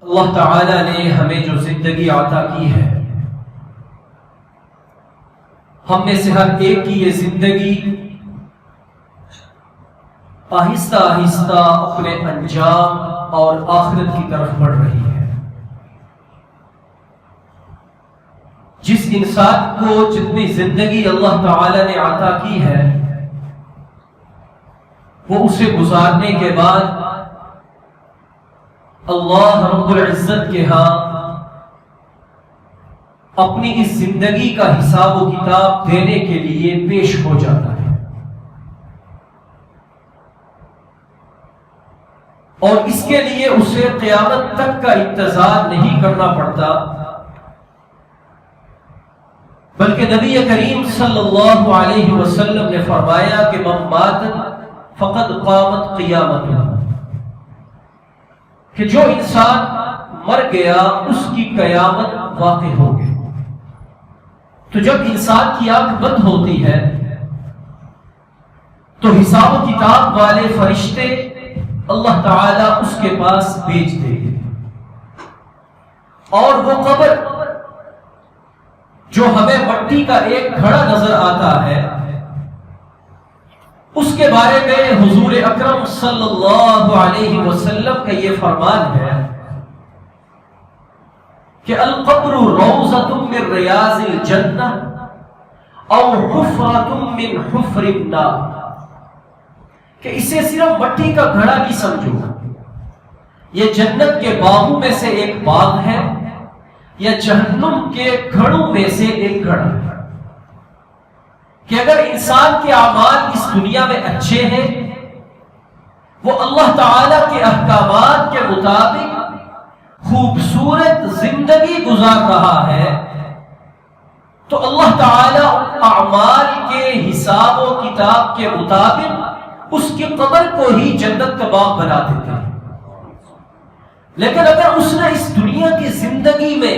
اللہ تعالی نے ہمیں جو زندگی عطا کی ہے، ہم میں سے ہر ایک کی یہ زندگی آہستہ آہستہ اپنے انجام اور آخرت کی طرف بڑھ رہی ہے۔ جس انسان کو جتنی زندگی اللہ تعالی نے عطا کی ہے، وہ اسے گزارنے کے بعد اللہ رب العزت کے ہاں اپنی اس زندگی کا حساب و کتاب دینے کے لیے پیش ہو جاتا ہے، اور اس کے لیے اسے قیامت تک کا انتظار نہیں کرنا پڑتا، بلکہ نبی کریم صلی اللہ علیہ وسلم نے فرمایا کہ من مات فقد قامت قیامت، کہ جو انسان مر گیا اس کی قیامت واقع ہو گئی۔ تو جب انسان کی آنکھ بند ہوتی ہے تو حساب و کتاب والے فرشتے اللہ تعالیٰ اس کے پاس بھیج دیں گے، اور وہ قبر جو ہمیں مٹی کا ایک گھڑا نظر آتا ہے، اس کے بارے میں حضور اکرم صلی اللہ علیہ وسلم کا یہ فرمان ہے کہ القبر روضۃ من ریاض الجنہ او حفرۃ من حفر النار، کہ اسے صرف مٹی کا گھڑا نہیں سمجھو، یہ جنت کے باغوں میں سے ایک باغ ہے یا جہنم کے گھڑوں میں سے ایک گھڑا ہے، کہ اگر انسان کے اعمال اس دنیا میں اچھے ہیں، وہ اللہ تعالی کے احکامات کے مطابق خوبصورت زندگی گزار رہا ہے، تو اللہ تعالی اعمال کے حساب و کتاب کے مطابق اس کی قبر کو ہی جنت کا باغ بنا دیتا ہے۔ لیکن اگر اس نے اس دنیا کی زندگی میں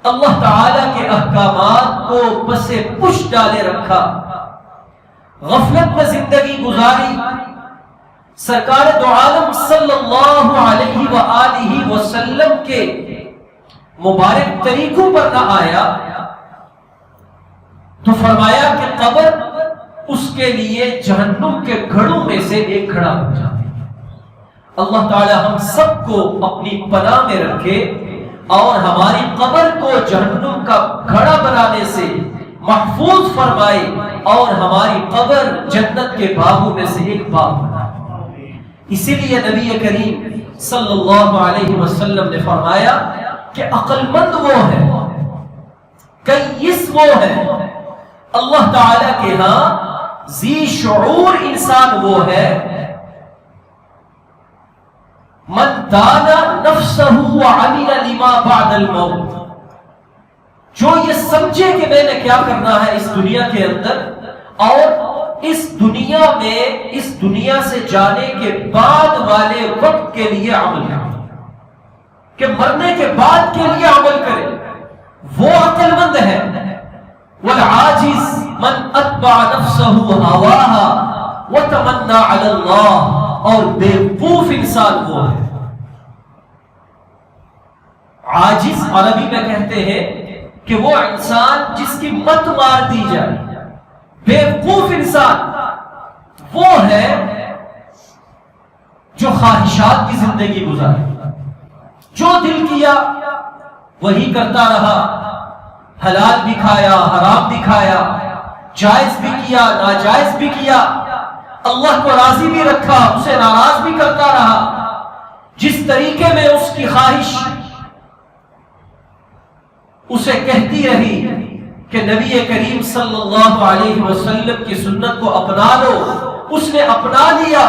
اللہ تعالی کے احکامات کو پس پش ڈالے رکھا، غفلت میں زندگی گزاری، سرکار دو عالم صلی اللہ علیہ وآلہ وسلم کے مبارک طریقوں پر نہ آیا، تو فرمایا کہ قبر اس کے لیے جہنم کے گھڑوں میں سے ایک گھڑا ہو جاتی ہے۔ اللہ تعالی ہم سب کو اپنی پناہ میں رکھے اور ہماری قبر کو جہنم کا گھڑا بنانے سے محفوظ فرمائے، اور ہماری قبر جنت کے باغوں میں سے ایک باغ بنائے۔ اسی لیے نبی کریم صلی اللہ علیہ وسلم نے فرمایا کہ عقل مند وہ ہے، کیس وہ ہے، اللہ تعالی کے ہاں ذی شعور انسان وہ ہے، من دانا نفسہ وعمل لما بعد الموت، جو یہ سمجھے کہ میں نے کیا کرنا ہے اس دنیا کے اندر، اور اس دنیا میں اس دنیا سے جانے کے بعد والے وقت کے لیے عمل کرے، کہ مرنے کے بعد کے لیے عمل کرے، وہ عقل مند ہے۔ والعاجز من اتبع نفسہ ہواها وتمنى علی اللہ، اور بیوقوف انسان وہ ہے۔ عاجز عربی میں کہتے ہیں کہ وہ انسان جس کی مت مار دی جائے، بیوقوف انسان وہ ہے جو خواہشات کی زندگی گزارے، جو دل کیا وہی کرتا رہا، حلال بھی کھایا، حرام بھی کھایا، جائز بھی کیا، ناجائز بھی کیا، اللہ کو راضی بھی رکھا، اسے ناراض بھی کرتا رہا، جس طریقے میں اس کی خواہش اسے کہتی رہی کہ نبی کریم صلی اللہ علیہ وسلم کی سنت کو اپنا لو، اس نے اپنا لیا،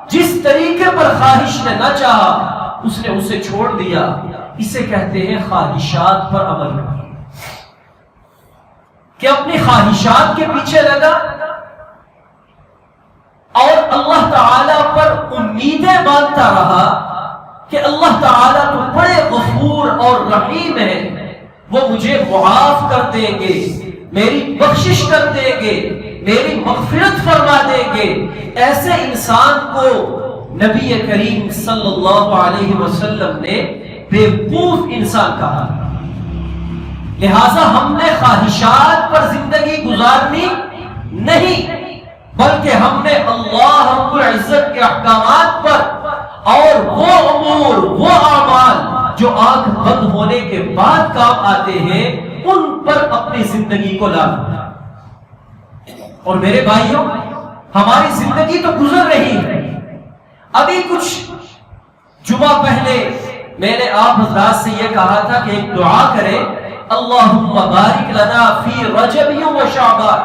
جس طریقے پر خواہش نے نہ چاہا اس نے اسے چھوڑ دیا۔ اسے کہتے ہیں خواہشات پر عمل کرنا، کہ اپنی خواہشات کے پیچھے لگا اور اللہ تعالی پر امیدیں باندھتا رہا کہ اللہ تعالی تو بڑے غفور اور رحیم ہے، وہ مجھے معاف کر دیں گے، میری بخشش کر دیں گے، میری مغفرت فرما دیں گے۔ ایسے انسان کو نبی کریم صلی اللہ علیہ وسلم نے بیوقوف انسان کہا. لہذا ہم نے خواہشات پر زندگی گزارنی نہیں، بلکہ ہم نے اللہ رب العزت کے احکامات پر اور وہ امور، وہ اعمال جو آنکھ بند ہونے کے بعد کام آتے ہیں، ان پر اپنی زندگی کو لانا. اور میرے بھائیوں، ہماری زندگی تو گزر رہی ہے. ابھی کچھ جمعہ پہلے میں نے آپ حضرات سے یہ کہا تھا کہ ایک دعا کریں، اللہم بارک لنا فی رجب و شعبان،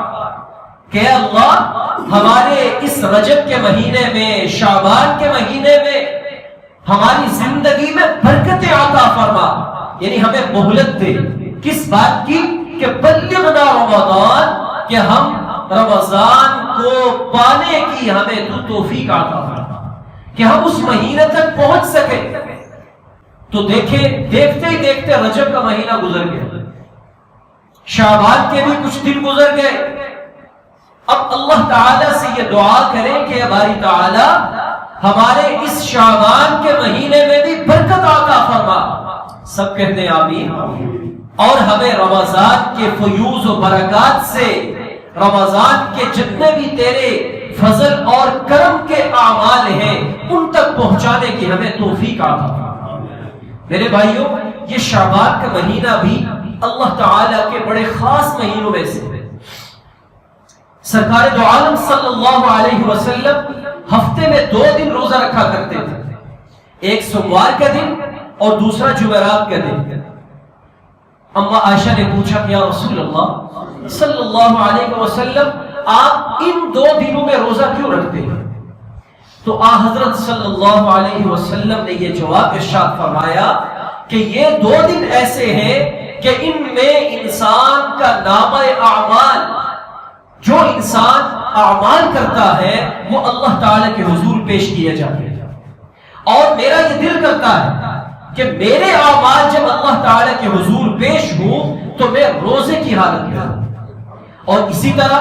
کہ اللہ ہمارے اس رجب کے مہینے میں، شعبان کے مہینے میں ہماری زندگی میں برکت عطا فرما. یعنی ہمیں مہلت دے. کس بات کی؟ کہ بلغنا رمضان، کہ ہم رمضان کو پانے کی ہمیں تو توفیق عطا فرما، کہ ہم اس مہینے تک پہنچ سکے. تو دیکھتے ہی دیکھتے رجب کا مہینہ گزر گیا، شعبان کے بھی کچھ دن گزر گئے. اب اللہ تعالیٰ سے یہ دعا کریں کہ باری تعالیٰ ہمارے اس شعبان کے مہینے میں بھی برکت عطا فرما. سب کہتے ہیں آمین. اور ہمیں رمضان کے فیوز و برکات سے، رمضان کے جتنے بھی تیرے فضل اور کرم کے اعمال ہیں ان تک پہنچانے کی ہمیں توفیق عطا فرما. میرے بھائیوں، یہ شعبان کا مہینہ بھی اللہ تعالیٰ کے بڑے خاص مہینوں میں سے. سرکار دو عالم صلی اللہ علیہ وسلم ہفتے میں 2 دن روزہ رکھا کرتے تھے، ایک سوموار کا دن اور دوسرا جمعرات کا دن. اما عائشہ نے پوچھا کہ یا رسول اللہ صلی اللہ علیہ وسلم، آپ ان 2 دنوں میں روزہ کیوں رکھتے ہیں؟ تو حضرت صلی اللہ علیہ وسلم نے یہ جواب ارشاد فرمایا کہ یہ 2 دن ایسے ہیں کہ ان میں انسان کا نامہ اعمال، جو انسان اعمال کرتا ہے وہ اللہ تعالی کے حضور پیش کیے جاتے ہیں. اور میرا یہ دل کرتا ہے کہ میرے اعمال جب اللہ تعالی کے حضور پیش ہوں تو میں روزے کی حالت میں ہوں. اور اسی طرح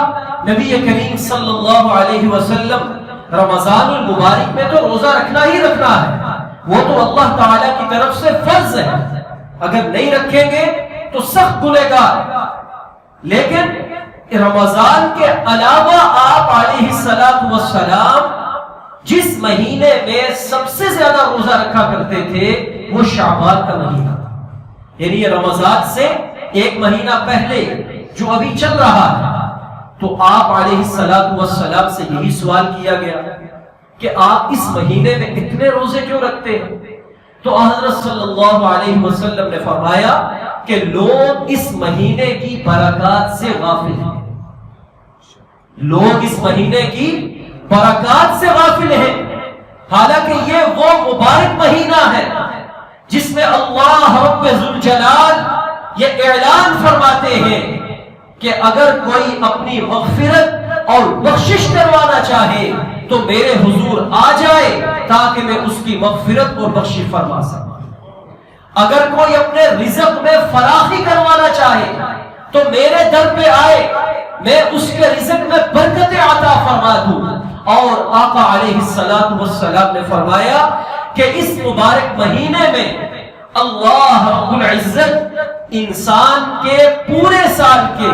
نبی کریم صلی اللہ علیہ وسلم رمضان المبارک میں تو روزہ رکھنا ہی رکھنا ہے، وہ تو اللہ تعالی کی طرف سے فرض ہے. اگر نہیں رکھیں گے تو سخت گنہگار. لیکن رمضان کے علاوہ آپ علیہ السلام جس مہینے میں سب سے زیادہ روزہ رکھا کرتے تھے وہ شعبان کا مہینہ، یعنی یہ رمضان سے 1 مہینہ پہلے جو ابھی چل رہا ہے. تو آپ علیہ السلام سے یہی سوال کیا گیا کہ آپ اس مہینے میں اتنے روزے کیوں رکھتے ہیں؟ تو حضرت صلی اللہ علیہ وسلم نے فرمایا کہ لوگ اس مہینے کی برکات سے غافل ہیں. لوگ اس مہینے کی برکات سے غافل ہیں، حالانکہ یہ وہ مبارک مہینہ ہے جس میں اللہ رب ذوالجلال یہ اعلان فرماتے ہیں کہ اگر کوئی اپنی مغفرت اور بخشش کروانا چاہے تو میرے حضور آ جائے تاکہ میں اس کی مغفرت اور بخشش فرما سکوں. اگر کوئی اپنے رزق میں فراخی کروانا چاہے تو میرے در پہ آئے، میں اس کے رزق میں برکت عطا فرما دوں. اور آقا علیہ السلام نے فرمایا کہ اس مبارک مہینے میں اللہ رب العزت انسان کے پورے سال کے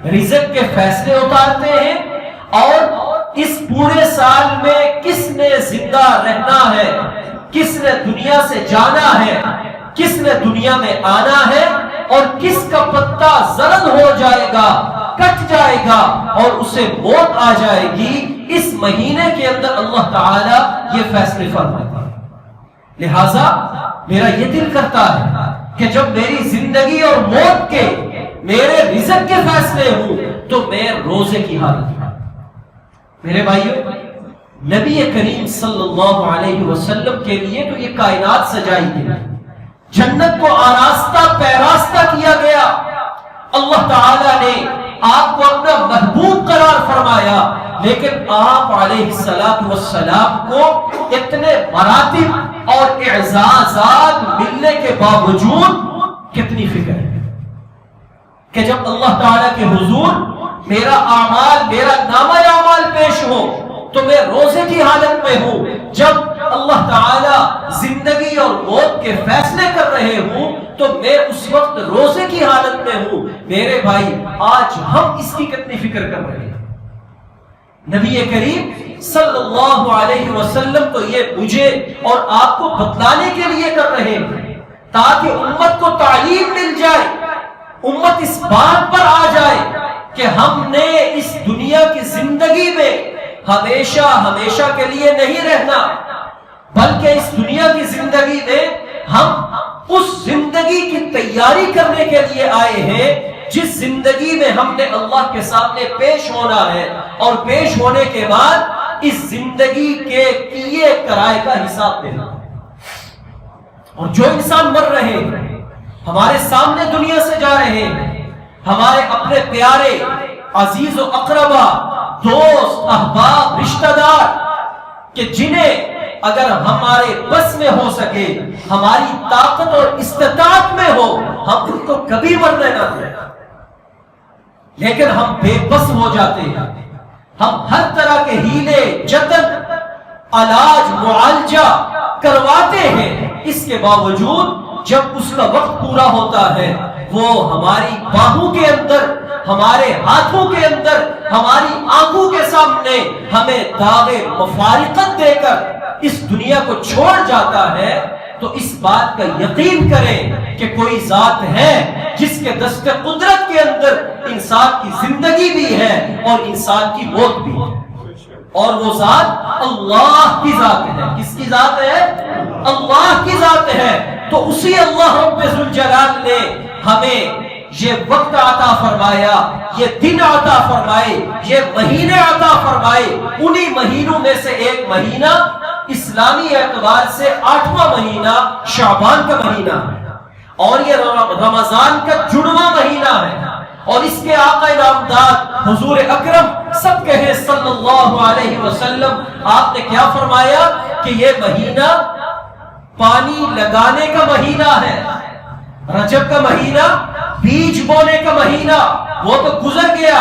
رزق کے فیصلے اتارتے ہیں، اور اس پورے سال میں کس نے زندہ رہنا ہے، کس نے دنیا سے جانا ہے، کس نے دنیا میں آنا ہے، اور کس کا پتا زرد ہو جائے گا، کٹ جائے گا اور اسے موت آ جائے گی، اس مہینے کے اندر اللہ تعالی یہ فیصلے فرماتا ہے. لہذا میرا یہ دل کرتا ہے کہ جب میری زندگی اور موت کے، میرے رزق کے فیصلے ہوں تو میں روزے کی حالت میں. میرے بھائیو، نبی کریم صلی اللہ علیہ وسلم کے لیے تو یہ کائنات سجائی گئی، جنت کو آراستہ پیراستہ کیا گیا. اللہ تعالی نے آپ کو اپنا محبوب قرار فرمایا، لیکن آپ علیہ السلام کو اتنے مراتب اور اعزازات ملنے کے باوجود کتنی فکر ہے کہ جب اللہ تعالی کے حضور میرا اعمال، میرا نامہ اعمال پیش ہو تو میں روزے کی حالت میں ہوں. جب اللہ تعالی زندگی اور موت کے فیصلے کر رہے ہوں تو میں اس وقت روزے کی حالت میں ہوں. میرے بھائی آج ہم اس کی کتنی فکر کر رہے ہیں؟ نبی کریم صلی اللہ علیہ وسلم تو یہ مجھے اور آپ کو بتلانے کے لیے کر رہے ہیں تاکہ امت کو تعلیم مل جائے، امت اس بات پر آ جائے کہ ہم نے اس دنیا کی زندگی میں ہمیشہ ہمیشہ کے لیے نہیں رہنا، بلکہ اس دنیا کی زندگی میں ہم اس زندگی کی تیاری کرنے کے لیے آئے ہیں جس زندگی میں ہم نے اللہ کے سامنے پیش ہونا ہے، اور پیش ہونے کے بعد اس زندگی کے کیے کرائے کا حساب دینا. اور جو انسان مر رہے ہیں، ہمارے سامنے دنیا سے جا رہے ہیں، ہمارے اپنے پیارے عزیز و اقربا، دوست، احباب، رشتہ دار، کہ جنہیں اگر ہمارے بس میں ہو سکے، ہماری طاقت اور استطاعت میں ہو، ہم ان کو کبھی مرنے نہ دیں، لیکن ہم بے بس ہو جاتے ہیں. ہم ہر طرح کے ہیلے، جتن، علاج، معالجہ کرواتے ہیں. اس کے باوجود جب اس کا وقت پورا ہوتا ہے وہ ہماری باہوں کے اندر، ہمارے ہاتھوں کے اندر، ہماری آنکھوں کے سامنے ہمیں داغ مفارقت دے کر اس دنیا کو چھوڑ جاتا ہے. تو اس بات کا یقین کریں کہ کوئی ذات ہے جس کے دست قدرت کے اندر انسان کی زندگی بھی ہے اور انسان کی موت بھی ہے، اور وہ ذات اللہ کی ذات ہے. کس کی ذات ہے؟ اللہ کی ذات ہے. تو اسی اللہ رب ذوالجلال نے ہمیں یہ وقت عطا فرمایا، یہ دن عطا فرمائے، یہ مہینے عطا فرمائے. انہی مہینوں میں سے ایک مہینہ اسلامی اعتبار سے 8واں مہینہ شعبان کا مہینہ ہے، اور یہ رمضان کا 10واں مہینہ ہے. اور اس کے آقا نامدار حضور اکرم سب کہیں صلی اللہ علیہ وسلم، آپ نے کیا فرمایا کہ یہ مہینہ پانی لگانے کا مہینہ ہے. رجب کا مہینہ بیج بونے کا مہینہ وہ تو گزر گیا،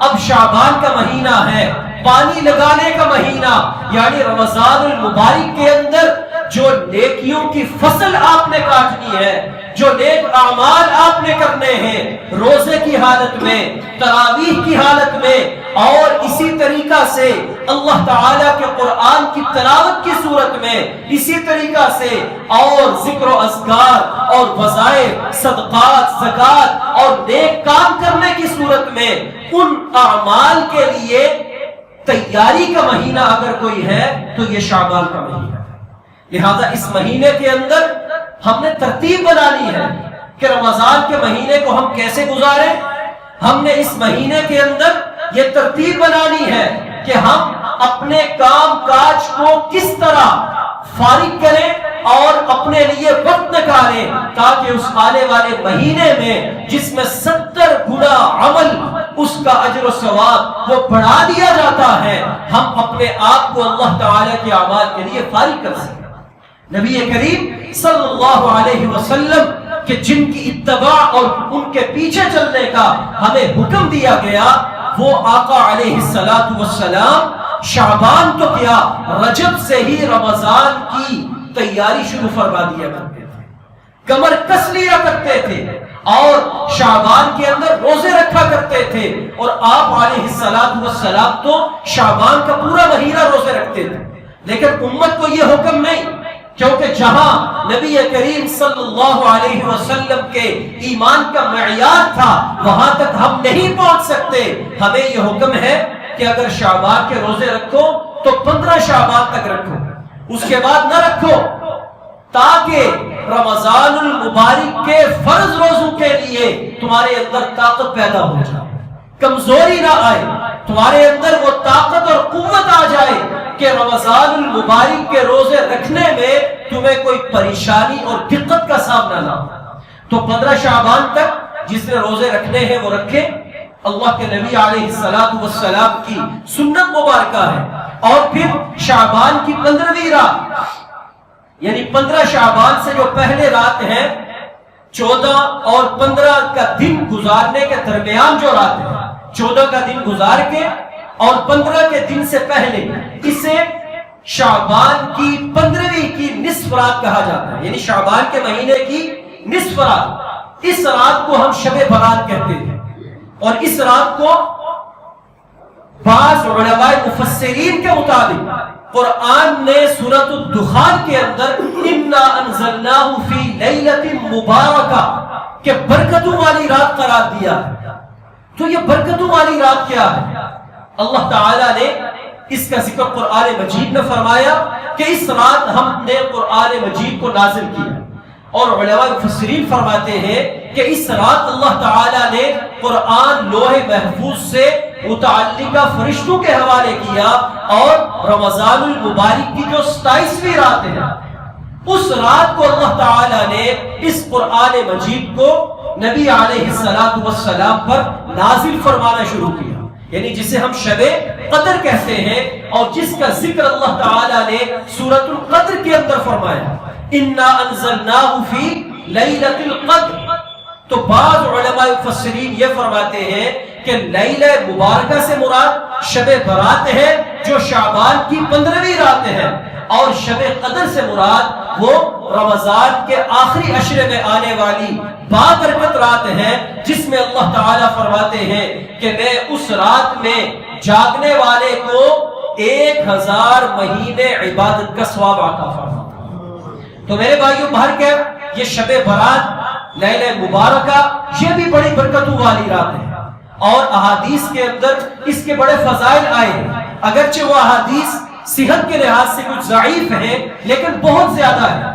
اب شعبان کا مہینہ ہے پانی لگانے کا مہینہ. یعنی رمضان المبارک کے اندر جو نیکیوں کی فصل آپ نے کاٹنی ہے، جو نیک اعمال آپ نے کرنے ہیں، روزے کی حالت میں، تراویح کی حالت میں، اور اسی طریقہ سے اللہ تعالیٰ کے قرآن کی تلاوت کی صورت میں، اسی طریقہ سے اور ذکر و اذکار اور وظائف، صدقات، زکات اور نیک کام کرنے کی صورت میں، ان اعمال کے لیے تیاری کا مہینہ اگر کوئی ہے تو یہ شعبان کا مہینہ ہے. لہذا اس مہینے کے اندر ہم نے ترتیب بنانی ہے کہ رمضان کے مہینے کو ہم کیسے گزاریں. ہم نے اس مہینے کے اندر یہ ترتیب بنانی ہے کہ ہم اپنے کام کاج کو کس طرح فارغ کریں اور اپنے لیے وقت نکالیں تاکہ اس آنے والے مہینے میں جس میں 70 گنا عمل اس کا اجر و ثواب وہ بڑھا دیا جاتا ہے، ہم اپنے آپ کو اللہ تعالیٰ کے اعمال کے لیے فارغ کر سکیں. نبی کریم صلی اللہ علیہ وسلم کہ جن کی اتباع اور ان کے پیچھے چلنے کا ہمیں حکم دیا گیا، وہ آقا علیہ السلام شعبان تو کیا رجب سے ہی رمضان کی تیاری شروع فرما دیا کرتے تھے، کمر کس لیا کرتے تھے اور شعبان کے اندر روزے رکھا کرتے تھے. اور آپ علیہ السلام تو شعبان کا پورا مہینہ روزے رکھتے تھے، لیکن امت کو یہ حکم نہیں، کیونکہ جہاں نبی کریم صلی اللہ علیہ وسلم کے ایمان کا معیار تھا وہاں تک ہم نہیں پہنچ سکتے. ہمیں یہ حکم ہے کہ اگر شعبان کے روزے رکھو تو 15 شعبان تک رکھو، اس کے بعد نہ رکھو، تاکہ رمضان المبارک کے فرض روزوں کے لیے تمہارے اندر طاقت پیدا ہو جائے، کمزوری نہ آئے، تمہارے اندر وہ طاقت اور قوت آ جائے کہ رمضان المبارک کے روزے رکھنے میں تمہیں کوئی پریشانی اور دقت کا سامنا نہ ہو. تو 15 شعبان تک جس نے روزے رکھنے ہیں وہ رکھے. اللہ کے نبی علیہ السلام کی سنت مبارکہ ہے. اور پھر شعبان کی 15ویں رات، یعنی 15 شعبان سے جو پہلے رات ہے، 14 اور 15 کا دن گزارنے کے درمیان جو رات ہے، 14 کا دن گزار کے اور 15 کے دن سے پہلے، اسے شعبان کی 15ویں کی نصف رات کہا جاتا ہے، یعنی شعبان کے مہینے کی نصف رات، اس رات کو ہم شب برات کہتے ہیں۔ اور اس رات کو بعض علماء مفسرین کے مطابق قرآن نے سورۃ الدخان کے اندر انا انزلناہ فی لیلۃ مبارکہ کہ برکتوں والی رات قرار دیا ہے۔ تو یہ برکتوں والی رات کیا ہے؟ اللہ تعالیٰ نے اس کا ذکر قرآن مجید میں فرمایا کہ اس رات ہم نے قرآن مجید کو نازل کیا، اور علماء مفسرین فرماتے ہیں کہ اس رات اللہ تعالیٰ نے قرآن لوح محفوظ سے متعلقہ فرشتوں کے حوالے کیا، اور رمضان المبارک کی جو 27ویں رات ہے اس رات کو اللہ تعالیٰ نے اس قرآن مجید کو نبی علیہ السلام پر نازل فرمانا شروع کیا، یعنی جسے ہم شب قدر کہتے ہیں، اور جس کا ذکر اللہ تعالیٰ نے سورۃ القدر کے اندر فرمایا انا انزلناہ فی لیلۃ القدر۔ تو بعض علماء مفسرین یہ فرماتے ہیں کہ لیلہ مبارکہ سے مراد شب برات ہے جو شعبان کی 15ویں رات ہے، اور شب قدر سے مراد وہ رمضان کے آخری عشرے میں آنے والی بابرکت رات ہے، جس میں اللہ تعالیٰ فرماتے ہیں کہ میں اس رات میں جاگنے والے کو 1000 مہینے عبادت کا ثواب عطا فرماتا ہوں۔ تو میرے بھائیوں باہر کے یہ شب برات لیلہ مبارکہ یہ بھی بڑی برکتوں والی رات ہے، اور احادیث کے اندر اس کے بڑے فضائل آئے ہیں، اگرچہ وہ احادیث صحت کے لحاظ سے کچھ ضعیف ہیں لیکن بہت زیادہ ہے،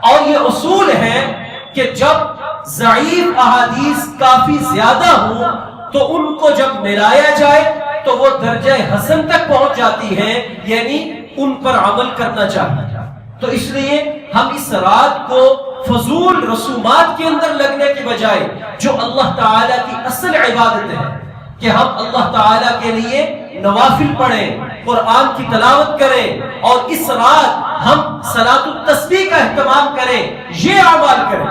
اور یہ اصول ہے کہ جب ضعیف احادیث کافی زیادہ ہوں تو ان کو جب ملایا جائے تو وہ درجہ حسن تک پہنچ جاتی ہیں، یعنی ان پر عمل کرنا چاہیے۔ تو اس لیے ہم اس رات کو فضول رسومات کے اندر لگنے کی بجائے جو اللہ تعالیٰ کی اصل عبادت ہے کہ ہم اللہ تعالیٰ کے لیے نوافل پڑھیں، قرآن کی تلاوت کریں، اور اس رات ہم صلاۃ التسبیح کا اہتمام کریں، یہ اعمال کریں۔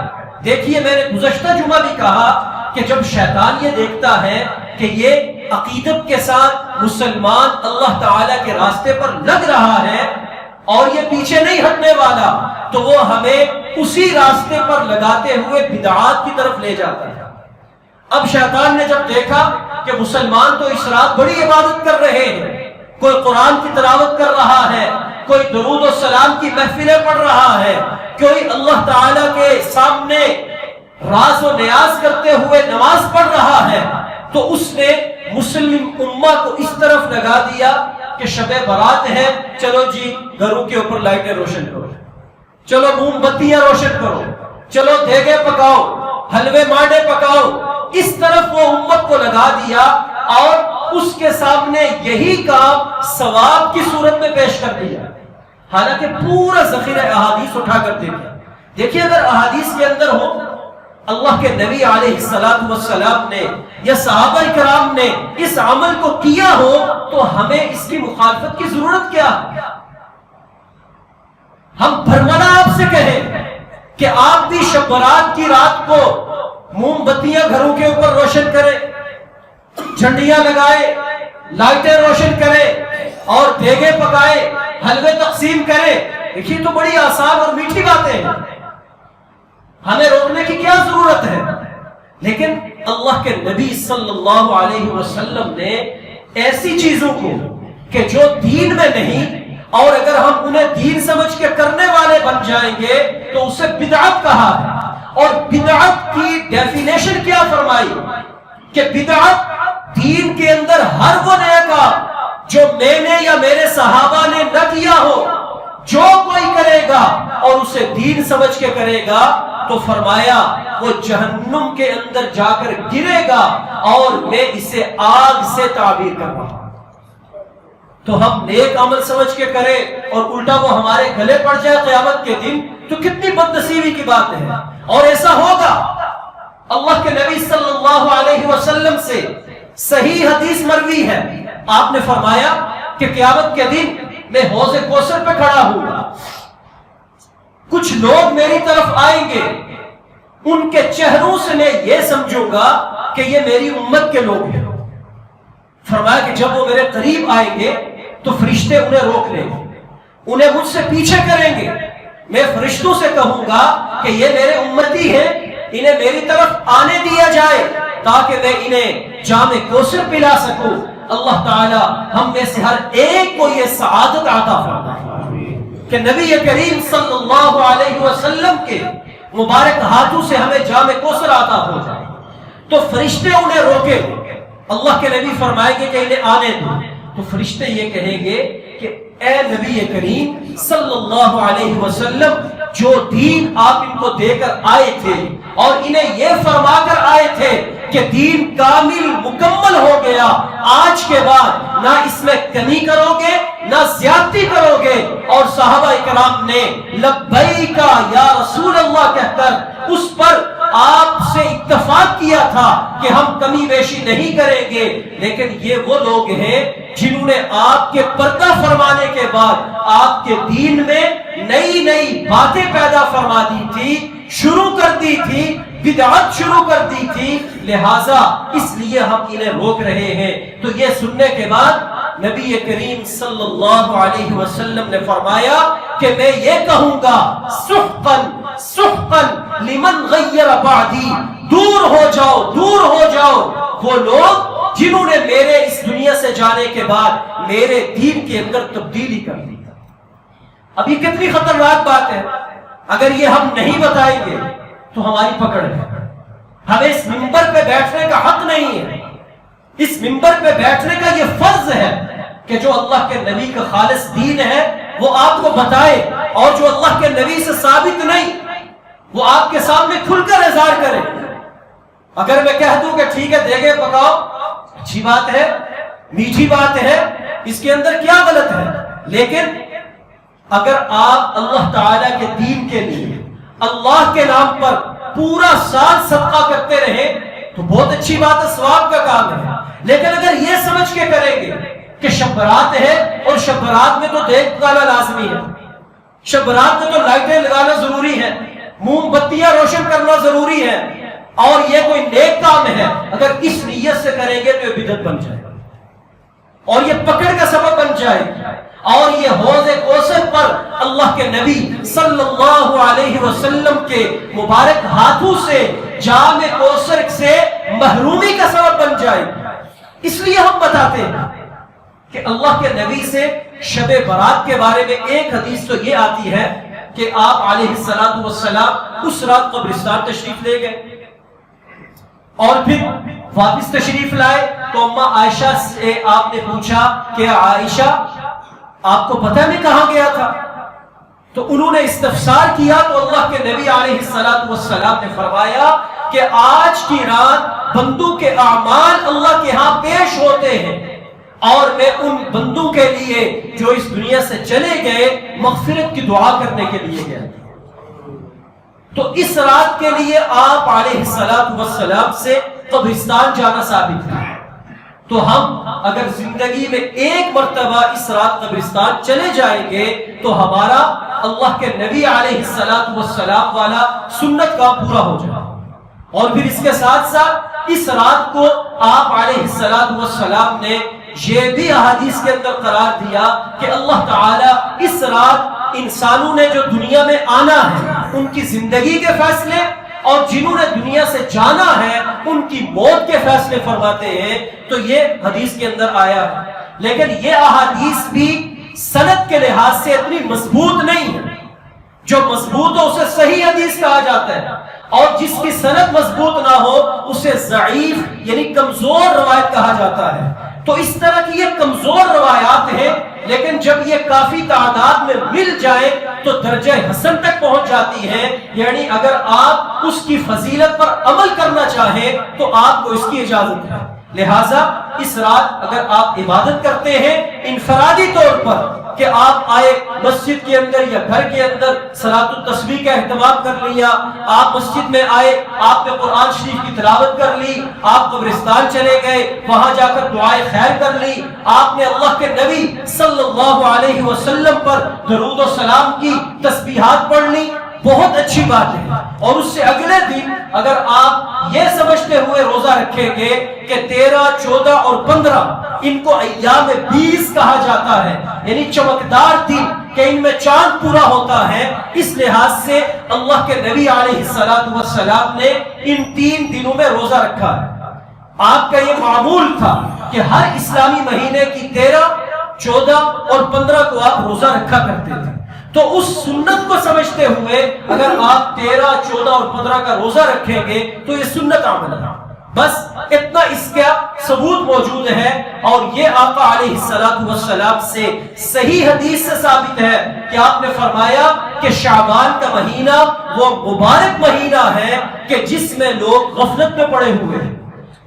دیکھیے میں نے گزشتہ جمعہ بھی کہا کہ جب شیطان یہ دیکھتا ہے کہ یہ عقیدت کے ساتھ مسلمان اللہ تعالیٰ کے راستے پر لگ رہا ہے اور یہ پیچھے نہیں ہٹنے والا، تو وہ ہمیں اسی راستے پر لگاتے ہوئے بدعات کی طرف لے جاتا ہے۔ اب شیطان نے جب دیکھا کہ مسلمان تو اس رات بڑی عبادت کر رہے ہیں، کوئی قرآن کی تلاوت کر رہا ہے، کوئی درود و سلام کی محفلیں پڑھ رہا ہے، کوئی اللہ تعالیٰ کے سامنے راز و نیاز کرتے ہوئے نماز پڑھ رہا ہے، تو اس نے مسلم امہ کو اس طرف لگا دیا کہ شب برات ہے، چلو جی گھروں کے اوپر لائٹیں روشن کرو، چلو موم بتیاں روشن کرو، چلو دیگے پکاؤ، حلوے مانڈے پکاؤ، اس طرف وہ امت کو لگا دیا، اور اس کے سامنے یہی کام ثواب کی صورت میں پیش کر دیا، حالانکہ پورا ذخیرہ احادیث اٹھا کر دیکھا۔ دیکھیے اگر احادیث کے اندر ہو اللہ کے نبی علیہ السلام نے یا صحابہ کرام نے اس عمل کو کیا ہو تو ہمیں اس کی مخالفت کی ضرورت کیا ہے؟ ہم بھرمنا آپ سے کہیں کہ آپ بھی شب برات کی رات کو موم بتیاں گھروں کے اوپر روشن کریں، جھنڈیاں لگائے، لائٹیں روشن کریں، اور دیگے پکائے، حلوے تقسیم کریں۔ دیکھیے تو بڑی آسان اور میٹھی باتیں ہیں، ہمیں روکنے کی کیا ضرورت ہے؟ لیکن اللہ کے نبی صلی اللہ علیہ وسلم نے ایسی چیزوں کو کہ جو دین میں نہیں، اور اگر ہم انہیں دین سمجھ کے کرنے والے بن جائیں گے تو اسے بدعت کہا ہے۔ اور بدعت کی ڈیفینیشن کیا فرمائی کہ بدعت دین کے اندر ہر وہ نیا کام جو میں نے یا میرے صحابہ نے نہ کیا ہو، جو کوئی کرے گا اور اسے دین سمجھ کے کرے گا تو فرمایا وہ جہنم کے اندر جا کر گرے گا، اور میں اسے آگ سے تعبیر کر رہا ہوں۔ تو ہم نیک عمل سمجھ کے کریں اور الٹا وہ ہمارے گلے پڑ جائے قیامت کے دن تو کتنی بد نصیبی کی بات ہے۔ اور ایسا ہوگا، اللہ کے نبی صلی اللہ علیہ وسلم سے صحیح حدیث مروی ہے، آپ نے فرمایا کہ قیامت کے دن میں حوض کوثر پہ کھڑا ہوں، کچھ لوگ میری طرف آئیں گے، ان کے چہروں سے میں یہ سمجھوں گا کہ یہ میری امت کے لوگ ہیں۔ فرمایا کہ جب وہ میرے قریب آئیں گے تو فرشتے انہیں روک لیں گے، انہیں مجھ سے پیچھے کریں گے، میں فرشتوں سے کہوں گا کہ یہ میرے امتی ہیں، انہیں میری طرف آنے دیا جائے تاکہ میں انہیں جام کوثر پلا سکوں۔ اللہ تعالی ہم میں سے ہر ایک کو یہ سعادت عطا فرمائے کہ نبی کریم صلی اللہ علیہ وسلم کے مبارک ہاتھوں سے ہمیں جام کوثر عطا ہو جائے۔ تو فرشتے انہیں روکے، اللہ کے نبی فرمائیں گے کہ انہیں آنے دو، تو فرشتے یہ کہیں گے کہ اے نبی کریم صلی اللہ علیہ وسلم، جو دین آپ ان کو دے کر آئے تھے اور انہیں یہ فرما کر آئے تھے کہ دین کامل مکمل ہو گیا، آج کے بعد نہ اس میں کمی کرو گے نہ زیادتی کرو گے، اور صحابہ کرام نے لبیک یا رسول اللہ کہہ کر اس پر آپ سے اتفاق کیا تھا کہ ہم کمی بیشی نہیں کریں گے۔ لیکن یہ وہ لوگ ہیں جنہوں نے آپ کے پردہ فرمانے کے بعد آپ کے دین میں نئی نئی باتیں پیدا فرما دی تھی، شروع کر دی تھی، بدعت شروع کر دی تھی، لہٰذا اس لیے ہم انہیں روک رہے ہیں۔ تو یہ سننے کے بعد نبی کریم صلی اللہ علیہ وسلم نے فرمایا کہ میں یہ کہوں گا سحقاً سحقاً لمن غیر بعدی، دور ہو جاؤ، دور ہو جاؤ وہ لوگ جنہوں نے میرے اس دنیا سے جانے کے بعد میرے دین کے اندر تبدیلی کر دی۔ اب یہ کتنی خطرناک بات ہے، اگر یہ ہم نہیں بتائیں گے تو ہماری پکڑ ہے۔ ہمیں اس منبر پہ بیٹھنے کا حق نہیں ہے، اس منبر پہ بیٹھنے کا یہ فرض ہے کہ جو اللہ کے نبی کا خالص دین ہے وہ آپ کو بتائے، اور جو اللہ کے نبی سے ثابت نہیں وہ آپ کے سامنے کھل کر اظہار کرے۔ اگر میں کہہ دوں کہ ٹھیک ہے دیگیں پکاؤ، اچھی بات ہے، میٹھی بات ہے، اس کے اندر کیا غلط ہے، لیکن اگر آپ اللہ تعالیٰ کے دین کے لیے اللہ کے نام پر پورا سال صدقہ کرتے رہے تو بہت اچھی بات ہے، ثواب کا کام ہے۔ لیکن اگر یہ سمجھ کے کریں گے کہ شب برات ہے اور شب برات میں تو دیگ پکانا لازمی ہے، شب برات میں تو لائٹیں لگانا ضروری ہے، موم بتیاں روشن کرنا ضروری ہے، اور یہ کوئی نیک کام ہے، اگر اس نیت سے کریں گے تو یہ بدعت بن جائے گا اور یہ پکڑ کا سبب بن جائے گا، اور یہ حوض کوثر پر اللہ کے نبی صلی اللہ علیہ وسلم کے مبارک ہاتھوں سے جام کوثر سے محرومی کا سبب بن جائے گا۔ اس لیے ہم بتاتے ہیں کہ اللہ کے نبی سے شب برات کے بارے میں ایک حدیث تو یہ آتی ہے کہ آپ علیہ الصلوۃ والسلام اس رات قبرستان تشریف لے گئے اور پھر واپس تشریف لائے، تو اماں عائشہ سے آپ نے پوچھا کہ عائشہ آپ کو پتہ نہیں کہاں گیا تھا؟ تو انہوں نے استفسار کیا تو اللہ کے نبی علیہ الصلوۃ والسلام نے فرمایا کہ آج کی رات بندوں کے اعمال اللہ کے ہاں پیش ہوتے ہیں، اور میں ان بندوں کے لیے جو اس دنیا سے چلے گئے مغفرت کی دعا کرنے کے لیے گئے۔ تو اس رات کے لیے آپ علیہ الصلوۃ والسلام سے قبرستان جانا ثابت ہے۔ تو ہم اگر زندگی میں ایک مرتبہ اس رات قبرستان چلے جائیں گے تو ہمارا اللہ کے نبی علیہ الصلوۃ والسلام والا سنت کا پورا ہو جائے۔ اور پھر اس کے ساتھ ساتھ اس رات کو آپ علیہ الصلوۃ والسلام نے یہ بھی احادیث کے اندر قرار دیا کہ اللہ تعالیٰ اس رات انسانوں نے جو دنیا میں آنا ہے ان کی زندگی کے فیصلے، اور جنہوں نے دنیا سے جانا ہے ان کی موت کے فیصلے فرماتے ہیں۔ تو یہ حدیث کے اندر آیا ہے، لیکن یہ احادیث بھی سند کے لحاظ سے اتنی مضبوط نہیں ہے۔ جو مضبوط ہو اسے صحیح حدیث کہا جاتا ہے، اور جس کی سند مضبوط نہ ہو اسے ضعیف یعنی کمزور روایت کہا جاتا ہے۔ تو اس طرح کی یہ کمزور روایات ہیں، لیکن جب یہ کافی تعداد میں مل جائے تو درجہ حسن تک پہنچ جاتی ہے، یعنی اگر آپ اس کی فضیلت پر عمل کرنا چاہیں تو آپ کو اس کی اجازت ہے۔ لہٰذا اس رات اگر آپ عبادت کرتے ہیں انفرادی طور پر کہ آپ آئے مسجد کے اندر یا گھر کے اندر صلاۃ التسبیح کا اہتمام کر لیا، آپ مسجد میں آئے، آپ نے قرآن شریف کی تلاوت کر لی، آپ قبرستان چلے گئے، وہاں جا کر دعائے خیر کر لی، آپ نے اللہ کے نبی صلی اللہ علیہ وسلم پر درود و سلام کی تسبیحات پڑھ لی، بہت اچھی بات ہے۔ اور اس سے اگلے دن اگر آپ یہ سمجھتے ہوئے روزہ رکھیں گے کہ 13، 14 اور 15 ان کو ایام 20 کہا جاتا ہے، یعنی چمکدار دن، کہ ان میں چاند پورا ہوتا ہے، اس لحاظ سے اللہ کے نبی علیہ السلام نے ان 3 دنوں میں روزہ رکھا ہے۔ آپ کا یہ معمول تھا کہ ہر اسلامی مہینے کی 13، 14 اور 15 کو آپ روزہ رکھا کرتے تھے۔ تو اس سنت کو سمجھتے ہوئے اگر آپ 13، 14 اور 15 کا روزہ رکھیں گے تو یہ سنت عمل ہے، بس اتنا اس کا ثبوت موجود ہے۔ اور یہ آقا علیہ السلام سے صحیح حدیث سے ثابت ہے کہ آپ نے فرمایا کہ شعبان کا مہینہ وہ مبارک مہینہ ہے کہ جس میں لوگ غفلت میں پڑے ہوئے ہیں،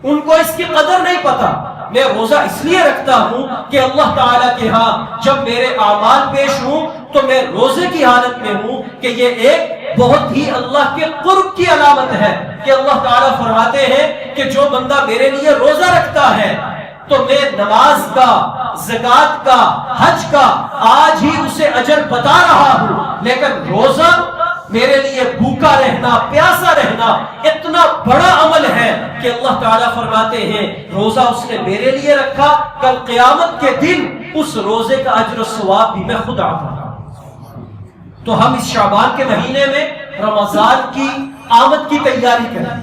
ان کو اس کی قدر نہیں پتا۔ میں روزہ اس لیے رکھتا ہوں کہ اللہ تعالیٰ کے ہاں جب میرے اعمال پیش ہوں تو میں روزے کی حالت میں ہوں کہ یہ ایک بہت ہی اللہ کے قرب کی علامت ہے کہ اللہ تعالیٰ فرماتے ہیں کہ جو بندہ میرے لیے روزہ رکھتا ہے تو میں نماز کا، زکوٰۃ کا، حج کا آج ہی اسے اجر بتا رہا ہوں، لیکن روزہ میرے لیے بھوکا رہنا، پیاسا رہنا اتنا بڑا عمل ہے کہ اللہ تعالیٰ فرماتے ہیں روزہ اس نے میرے لیے رکھا، کل قیامت کے دن اس روزے کا اجر و ثواب بھی میں خود عطا کروں۔ تو ہم اس شعبان کے مہینے میں رمضان کی آمد کی تیاری کریں،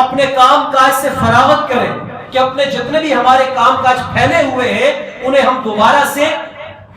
اپنے کام کاج سے فراغت کریں کہ اپنے جتنے بھی ہمارے کام کاج پھیلے ہوئے ہیں انہیں ہم دوبارہ سے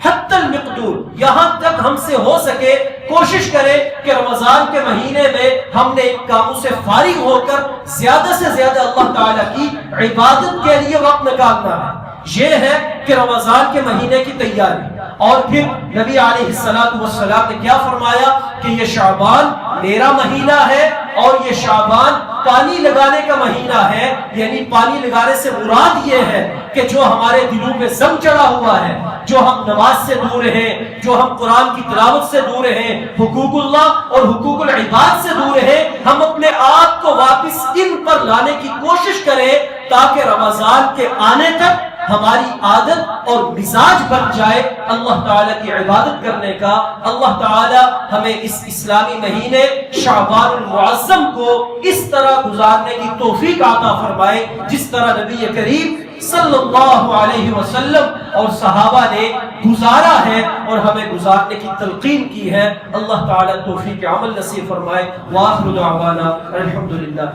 حتی المقدور یہاں تک ہم سے ہو سکے کوشش کریں کہ رمضان کے مہینے میں ہم نے ان کاموں سے فارغ ہو کر زیادہ سے زیادہ اللہ تعالیٰ کی عبادت کے لیے وقت نکالنا ہے۔ یہ ہے کہ رمضان کے مہینے کی تیاری۔ اور پھر نبی علیہ السلام نے کیا فرمایا کہ یہ شعبان میرا مہینہ ہے اور یہ شعبان پانی لگانے کا مہینہ ہے، یعنی پانی لگانے سے مراد یہ ہے کہ جو ہمارے دلوں پہ زنگ چڑھا ہوا ہے، جو ہم نماز سے دور ہیں، جو ہم قرآن کی تلاوت سے دور ہیں، حقوق اللہ اور حقوق العباد سے دور ہیں، ہم اپنے آپ کو واپس ان پر لانے کی کوشش کریں تاکہ رمضان کے آنے تک ہماری عادت اور مزاج بن جائے اللہ تعالیٰ کی عبادت کرنے کا۔ اللہ تعالیٰ ہمیں اس اسلامی مہینے شعبان المعظم کو اس طرح گزارنے کی توفیق عطا فرمائے جس طرح نبی کریم صلی اللہ علیہ وسلم اور صحابہ نے گزارا ہے اور ہمیں گزارنے کی تلقین کی ہے۔ اللہ تعالیٰ توفیق عمل نصیب فرمائے۔ وآخر دعوانا الحمدللہ۔